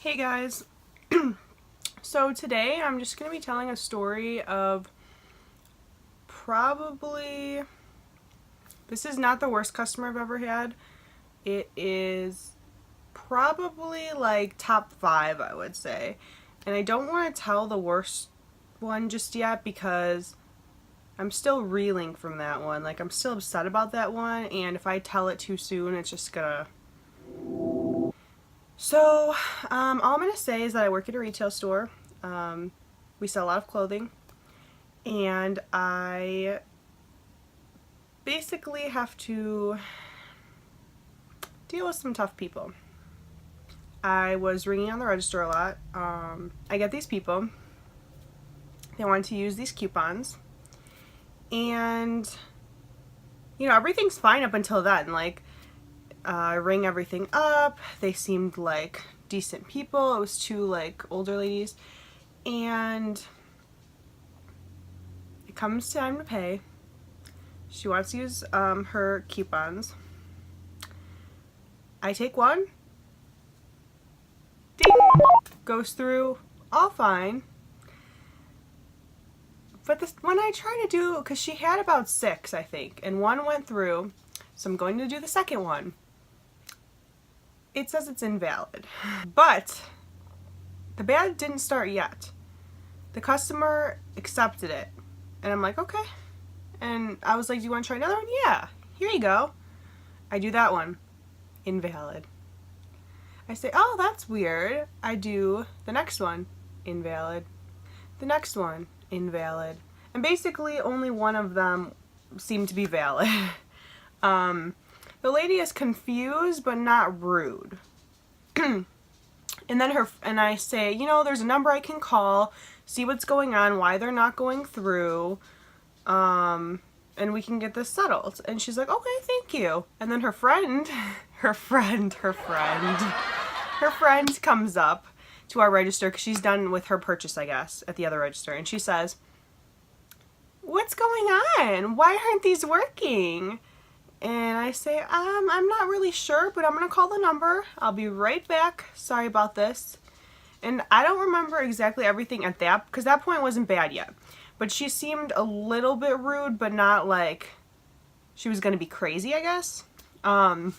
Hey guys, so today I'm just going to be telling a story of probably, this is not the worst customer I've ever had. It is probably like top 5, I would say. And I don't want to tell the worst one just yet because I'm still reeling from that one. Like, I'm still upset about that one, and if I tell it too soon, it's just gonna... So, all I'm going to say is that I work at a retail store. We sell a lot of clothing, and I basically have to deal with some tough people. I was ringing on the register a lot. I get these people. They want to use these coupons, and, you know, everything's fine up until then. Like, I ring everything up. They seemed like decent people. It was 2 like older ladies, and it comes time to pay. She wants to use her coupons. I take one. Ding! Goes through. All fine. But when I try to do, because she had about 6, I think, and one went through, so I'm going to do the second one. It says it's invalid. But the bad didn't start yet. The customer accepted it. And I'm like, okay. And I was like, do you want to try another one? Yeah. Here you go. I do that one. Invalid. I say, oh, that's weird. I do the next one. Invalid. The next one. Invalid. And basically only one of them seemed to be valid. The lady is confused but not rude. And then I say, you know, there's a number I can call, see what's going on, why they're not going through, and we can get this settled. And she's like, okay, thank you. And then her friend comes up to our register because she's done with her purchase, I guess, at the other register, and she says, what's going on? Why aren't these working? And I say, I'm not really sure, but I'm going to call the number. I'll be right back. Sorry about this. And I don't remember exactly everything at that, because that point wasn't bad yet. But she seemed a little bit rude, but not like she was going to be crazy, I guess. So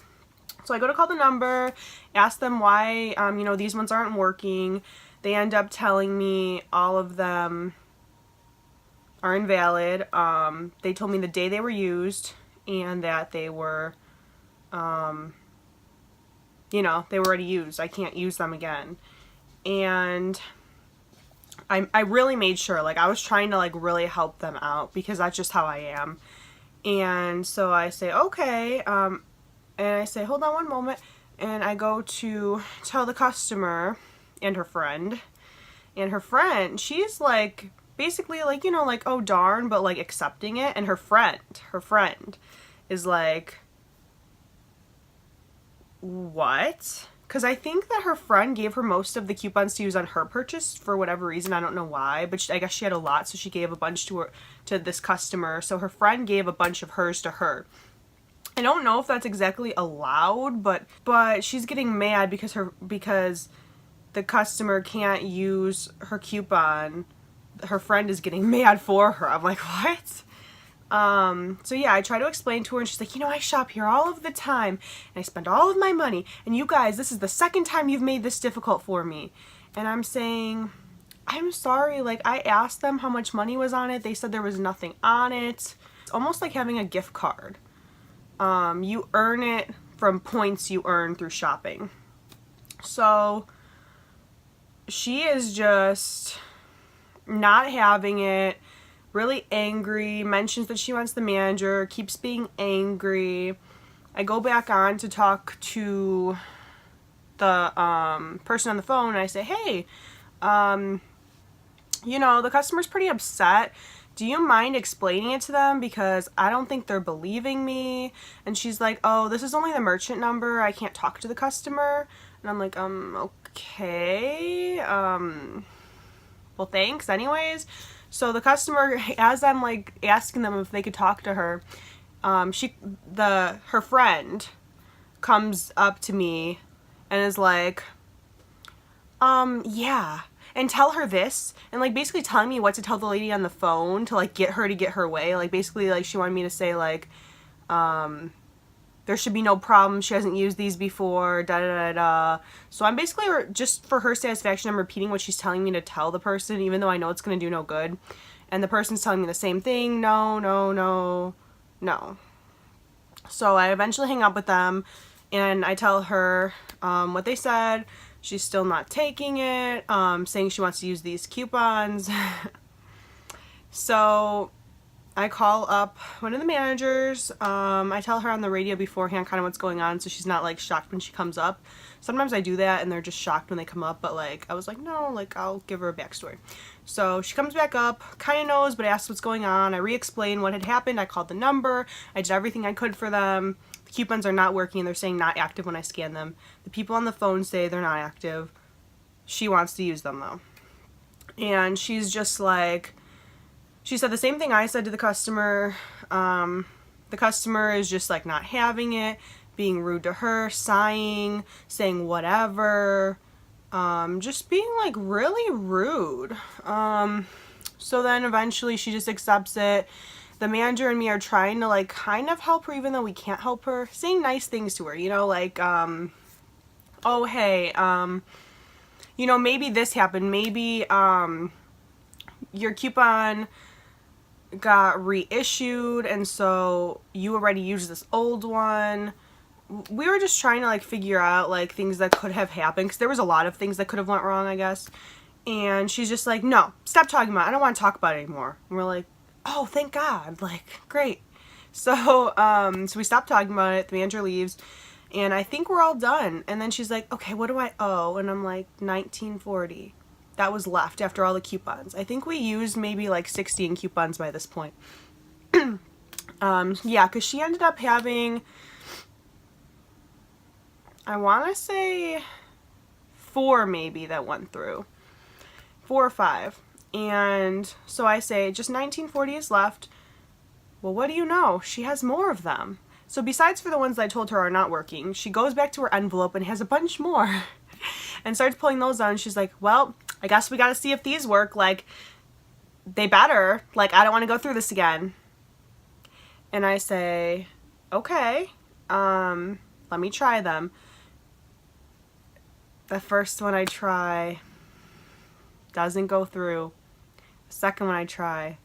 I go to call the number, ask them why, you know, these ones aren't working. They end up telling me all of them are invalid. They told me the day they were used, and that they were, you know, they were already used. I can't use them again. And I really made sure, like, I was trying to, like, really help them out, because that's just how I am. And so I say, okay, and I say, hold on one moment, and I go to tell the customer and her friend, she's, like, basically, like, you know, like, oh darn, but, like, accepting it. And her friend is like, what? Because I think that her friend gave her most of the coupons to use on her purchase for whatever reason. I don't know why, but I guess she had a lot, so she gave a bunch to this customer. So her friend gave a bunch of hers to her. I don't know if that's exactly allowed, but she's getting mad because the customer can't use her coupon. Her friend is getting mad for her. I'm like, what? So yeah, I try to explain to her, and she's like, you know, I shop here all of the time, and I spend all of my money, and you guys, this is the second time you've made this difficult for me. And I'm saying, I'm sorry, like, I asked them how much money was on it. They said there was nothing on it. It's almost like having a gift card. You earn it from points you earn through shopping. So she is just not having it, really angry, mentions that she wants the manager, keeps being angry. I go back on to talk to the person on the phone, and I say, hey, you know, the customer's pretty upset. Do you mind explaining it to them, because I don't think they're believing me? And she's like, oh, this is only the merchant number, I can't talk to the customer. And I'm like, okay, well, thanks anyways. So the customer, as I'm like asking them if they could talk to her, her friend comes up to me and is like, Yeah. And tell her this, and like basically telling me what to tell the lady on the phone to like get her way. Like basically like she wanted me to say like, there should be no problem, she hasn't used these before, da da da da. So I'm basically, just for her satisfaction, I'm repeating what she's telling me to tell the person, even though I know it's gonna do no good. And the person's telling me the same thing, no, no, no, no. So I eventually hang up with them, and I tell her what they said. She's still not taking it, saying she wants to use these coupons. So I call up one of the managers. I tell her on the radio beforehand kind of what's going on, so she's not like shocked when she comes up. Sometimes I do that and they're just shocked when they come up, but like I was like, no, like I'll give her a backstory. So she comes back up, kind of knows, but asks what's going on. I re-explain what had happened. I called the number. I did everything I could for them. The coupons are not working. They're saying not active when I scan them. The people on the phone say they're not active. She wants to use them though. And she's just like, she said the same thing I said to the customer. The customer is just like not having it, being rude to her, sighing, saying whatever, just being like really rude. So then eventually she just accepts it. The manager and me are trying to like kind of help her, even though we can't help her, saying nice things to her, you know, like, oh, hey, you know, maybe this happened, maybe, your coupon got reissued and so you already used this old one. We were just trying to like figure out like things that could have happened, because there was a lot of things that could have went wrong, I guess. And she's just like, no, stop talking about it. I don't want to talk about it anymore. And we're like, oh, thank God, like, great. So so we stopped talking about it. The manager leaves and I think we're all done. And then she's like, okay, what do I owe? And I'm like, $19.40. That was left after all the coupons. I think we used maybe like 60 in coupons by this point. Yeah, because she ended up having, I want to say 4 maybe that went through. 4 or 5. And so I say, just $19.40 is left. Well, what do you know? She has more of them. So besides for the ones that I told her are not working, she goes back to her envelope and has a bunch more. And starts pulling those out, and she's like, well, I guess we gotta see if these work. Like, they better. Like, I don't want to go through this again. And I say, okay, let me try them. The first one I try doesn't go through. The second one I try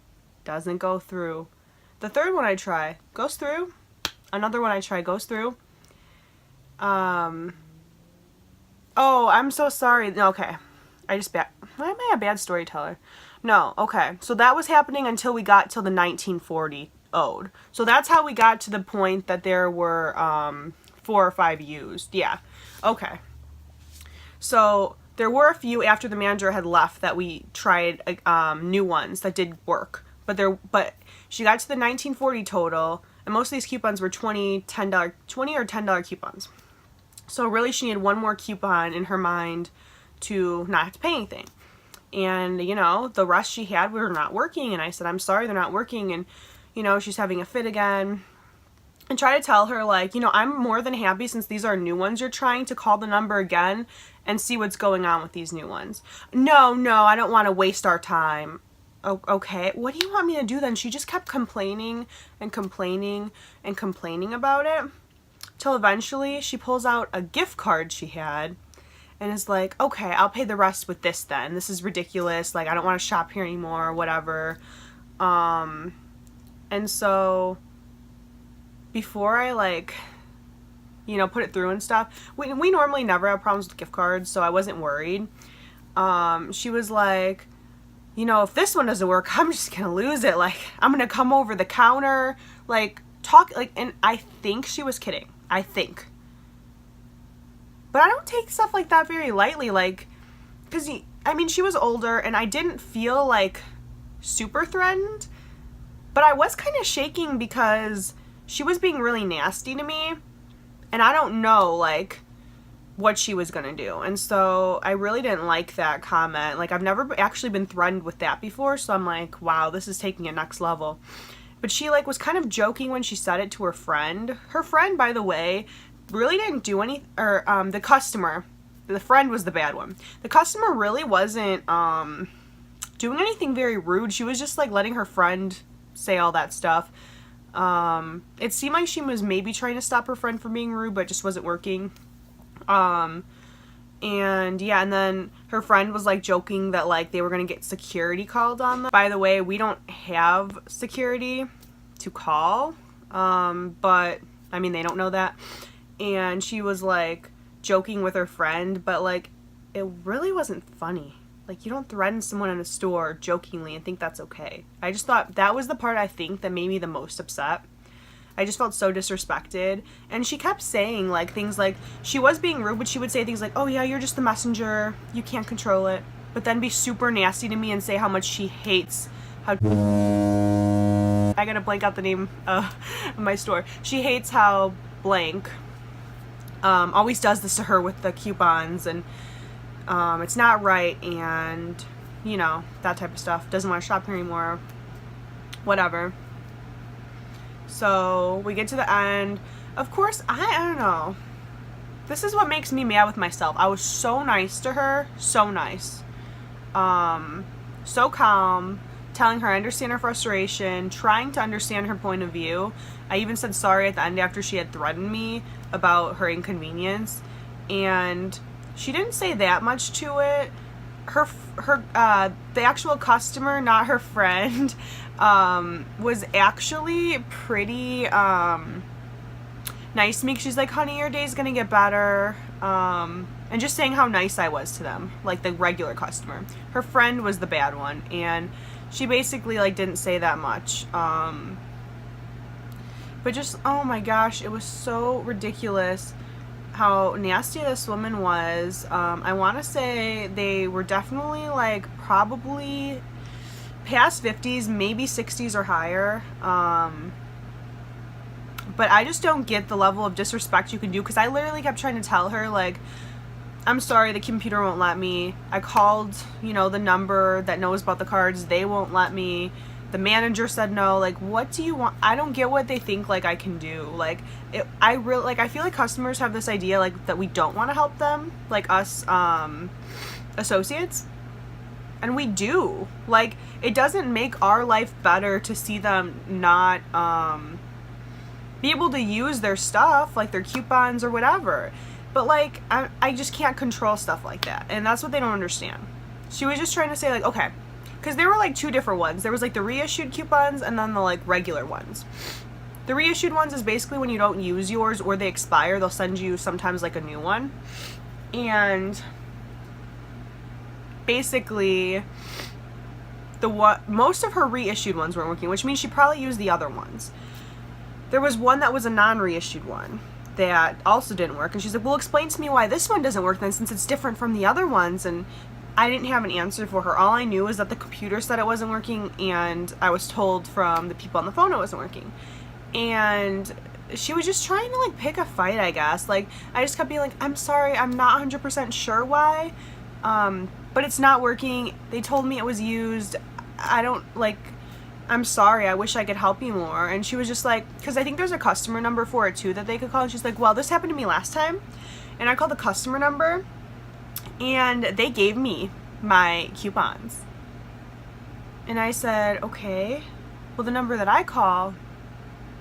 doesn't go through. The third one I try goes through. Another one I try goes through. Oh, I'm so sorry. Okay. Am I a bad storyteller? No, okay. So that was happening until we got till the 1940 owed. So that's how we got to the point that there were 4 or 5 used. Yeah. Okay. So there were a few after the manager had left that we tried new ones that did work. But she got to the 1940 total, and most of these coupons were $20 or $10 coupons. So really she needed one more coupon in her mind to not have to pay anything. And, you know, the rest she had were not working. And I said, I'm sorry, they're not working. And, you know, she's having a fit again. And try to tell her, like, you know, I'm more than happy, since these are new ones you're trying, to call the number again and see what's going on with these new ones. No, I don't want to waste our time. Oh, okay, what do you want me to do then? She just kept complaining and complaining and complaining about it. Till eventually she pulls out a gift card she had and is like, okay, I'll pay the rest with this then. This is ridiculous. Like, I don't want to shop here anymore, whatever. And so before I, like, you know, put it through and stuff, we normally never have problems with gift cards, so I wasn't worried. She was like, you know, if this one doesn't work, I'm just gonna lose it. Like, I'm gonna come over the counter, like, talk, like, and I think she was kidding. I think. But I don't take stuff like that very lightly, like, because, I mean, she was older, and I didn't feel, like, super threatened, but I was kind of shaking because she was being really nasty to me, and I don't know, like, what she was gonna do. And so I really didn't like that comment. Like, I've never actually been threatened with that before, so I'm like, wow, this is taking it next level. But she, like, was kind of joking when she said it to her friend. Her friend, by the way, really didn't do any, or the customer The friend was the bad one. The customer really wasn't doing anything very rude. She was just like letting her friend say all that stuff. It seemed like she was maybe trying to stop her friend from being rude, but it just wasn't working. And yeah, and then her friend was like joking that like they were gonna get security called on them. By the way, we don't have security to call, but I mean, they don't know that. And she was like joking with her friend, but like it really wasn't funny. Like, you don't threaten someone in a store jokingly and think that's okay. I just thought that was the part I think that made me the most upset. I just felt so disrespected. And she kept saying like things like, she was being rude, but she would say things like, oh yeah, you're just the messenger, you can't control it. But then be super nasty to me and say how much she hates how I gotta blank out the name of my store. She hates how blank always does this to her with the coupons, and it's not right, and you know, that type of stuff. Doesn't want to shop here anymore, whatever. So we get to the end. Of course, I don't know, this is what makes me mad with myself. I was so nice to her, so nice, so calm, telling her I understand her frustration, trying to understand her point of view. I even said sorry at the end after she had threatened me about her inconvenience, and she didn't say that much to it. The actual customer, not her friend, was actually pretty nice to me. She's like, honey, your day's gonna get better, and just saying how nice I was to them, like the regular customer. Her friend was the bad one, and she basically like didn't say that much, but just, oh my gosh, it was so ridiculous how nasty this woman was. I want to say they were definitely like probably past 50s, maybe 60s or higher. But I just don't get the level of disrespect you can do, because I literally kept trying to tell her like, I'm sorry, the computer won't let me. I called, you know, the number that knows about the cards. They won't let me. The manager said no. Like, what do you want? I don't get what they think like I can do. Like, I feel like customers have this idea like that we don't want to help them, like us associates, and we do. Like, it doesn't make our life better to see them not be able to use their stuff, like their coupons or whatever. But like, I just can't control stuff like that, and that's what they don't understand. She was just trying to say like, okay, because there were like two different ones. There was like the reissued coupons and then the like regular ones. The reissued ones is basically when you don't use yours or they expire, they'll send you sometimes like a new one. And basically most of her reissued ones weren't working, which means she probably used the other ones. There was one that was a non-reissued one that also didn't work, and she's like, well, explain to me why this one doesn't work then, since it's different from the other ones. And I didn't have an answer for her. All I knew was that the computer said it wasn't working, and I was told from the people on the phone it wasn't working. And she was just trying to like pick a fight, I guess. Like, I just kept being like, I'm sorry, I'm not 100% sure why, but it's not working. They told me it was used. I don't, like, I'm sorry, I wish I could help you more. And she was just like, because I think there's a customer number for it too that they could call, and she's like, well, this happened to me last time, and I called the customer number and they gave me my coupons. And I said, okay, well, the number that I call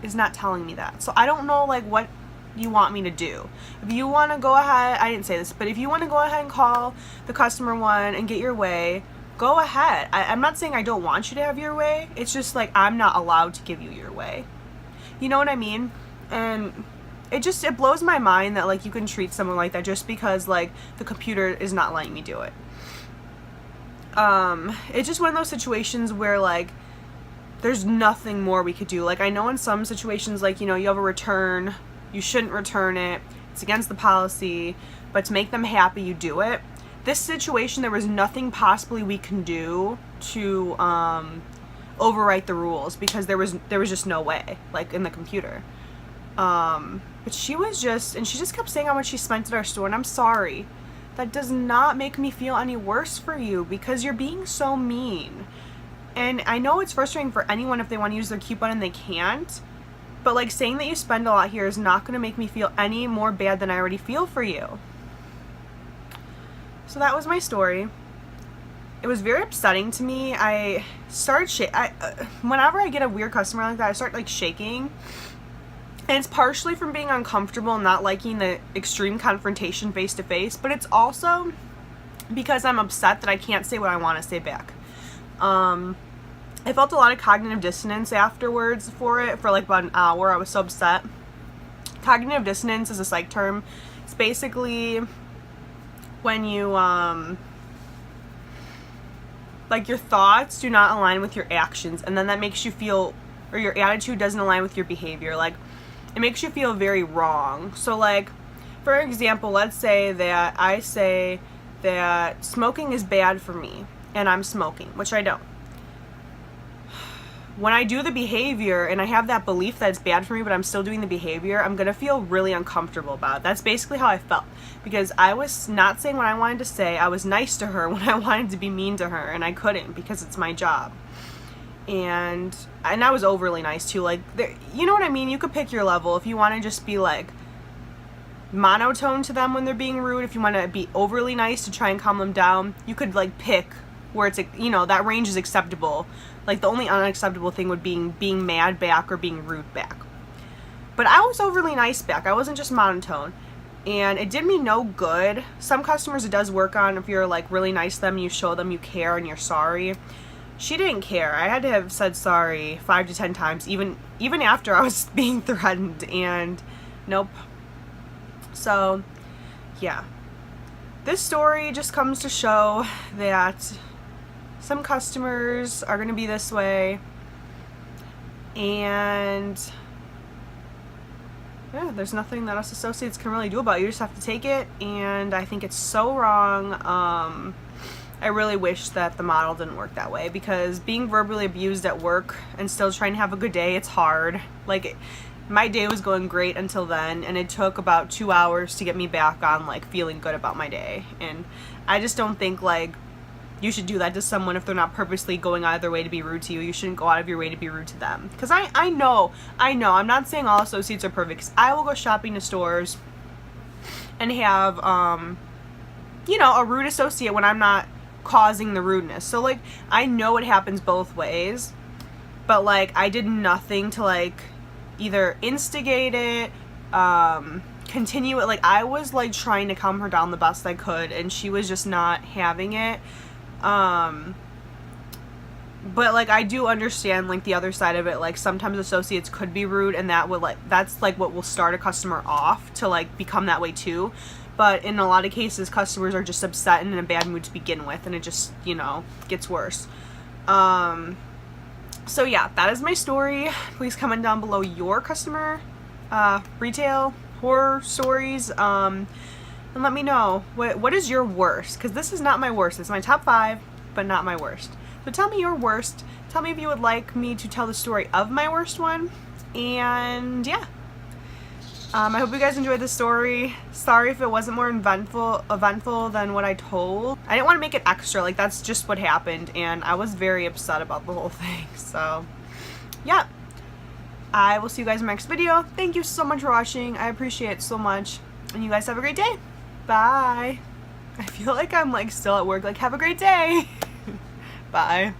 is not telling me that. So I don't know like what you want me to do. If you want to go ahead, I didn't say this, but if you want to go ahead and call the customer one and get your way, go ahead. I'm not saying I don't want you to have your way. It's just like, I'm not allowed to give you your way. You know what I mean? And it blows my mind that like you can treat someone like that just because like the computer is not letting me do it. It's just one of those situations where like there's nothing more we could do. Like, I know in some situations, like, you know, you have a return, you shouldn't return it, it's against the policy, but to make them happy, you do it. This situation, there was nothing possibly we can do to overwrite the rules, because there was just no way, like in the computer. But she was just, and she just kept saying how much she spent at our store, and I'm sorry. That does not make me feel any worse for you, because you're being so mean. And I know it's frustrating for anyone if they want to use their coupon and they can't, but like saying that you spend a lot here is not going to make me feel any more bad than I already feel for you. So that was my story. It was very upsetting to me. I started whenever I get a weird customer like that, I start like shaking. And it's partially from being uncomfortable and not liking the extreme confrontation face to face, but it's also because I'm upset that I can't say what I want to say back. I felt a lot of cognitive dissonance afterwards for like about an hour. I was so upset. Cognitive dissonance is a psych term. It's basically when you, like your thoughts do not align with your actions, and then that makes you feel, or your attitude doesn't align with your behavior. Like, it makes you feel very wrong. So like, for example, let's say that I say that smoking is bad for me, and I'm smoking, which I don't. When I do the behavior and I have that belief that it's bad for me, but I'm still doing the behavior, I'm going to feel really uncomfortable about it. That's basically how I felt, because I was not saying what I wanted to say. I was nice to her when I wanted to be mean to her, and I couldn't because it's my job. And I was overly nice too. Like, you know what I mean? You could pick your level. If you want to just be like monotone to them when they're being rude, if you want to be overly nice to try and calm them down, you could like pick where it's, you know, that range is acceptable. Like, the only unacceptable thing would be being mad back or being rude back. But I was overly nice back. I wasn't just monotone. And it did me no good. Some customers it does work on if you're like really nice to them, you show them you care and you're sorry. She didn't care. I had to have said sorry 5 to 10 times, even after I was being threatened, and nope. So, yeah. This story just comes to show that some customers are going to be this way, and yeah, there's nothing that us associates can really do about it. You just have to take it, and I think it's so wrong. I really wish that the model didn't work that way, because being verbally abused at work and still trying to have a good day, it's hard. Like, my day was going great until then, and it took about 2 hours to get me back on like feeling good about my day. And I just don't think like you should do that to someone if they're not purposely going out of their way to be rude to you. You shouldn't go out of your way to be rude to them. Because I know, I'm not saying all associates are perfect, 'cause I will go shopping to stores and have, you know, a rude associate when I'm not causing the rudeness. So, like, I know it happens both ways, but, like, I did nothing to, like, either instigate it, continue it. Like, I was, like, trying to calm her down the best I could, and she was just not having it. But like, I do understand like the other side of it. Like, sometimes associates could be rude, and that would like, that's like what will start a customer off to like become that way too. But in a lot of cases, customers are just upset and in a bad mood to begin with, and it just, you know, gets worse. So yeah, that is my story. Please comment down below your customer, retail horror stories, and let me know what is your worst, because this is not my worst. It's my top 5, but not my worst. So tell me your worst. Tell me if you would like me to tell the story of my worst one. And yeah, I hope you guys enjoyed the story. Sorry if it wasn't more eventful than what I told. I didn't want to make it extra. Like, that's just what happened, and I was very upset about the whole thing. So yeah, I will see you guys in my next video. Thank you so much for watching. I appreciate it so much, and you guys have a great day. Bye. I feel like I'm like still at work. Like, have a great day. Bye.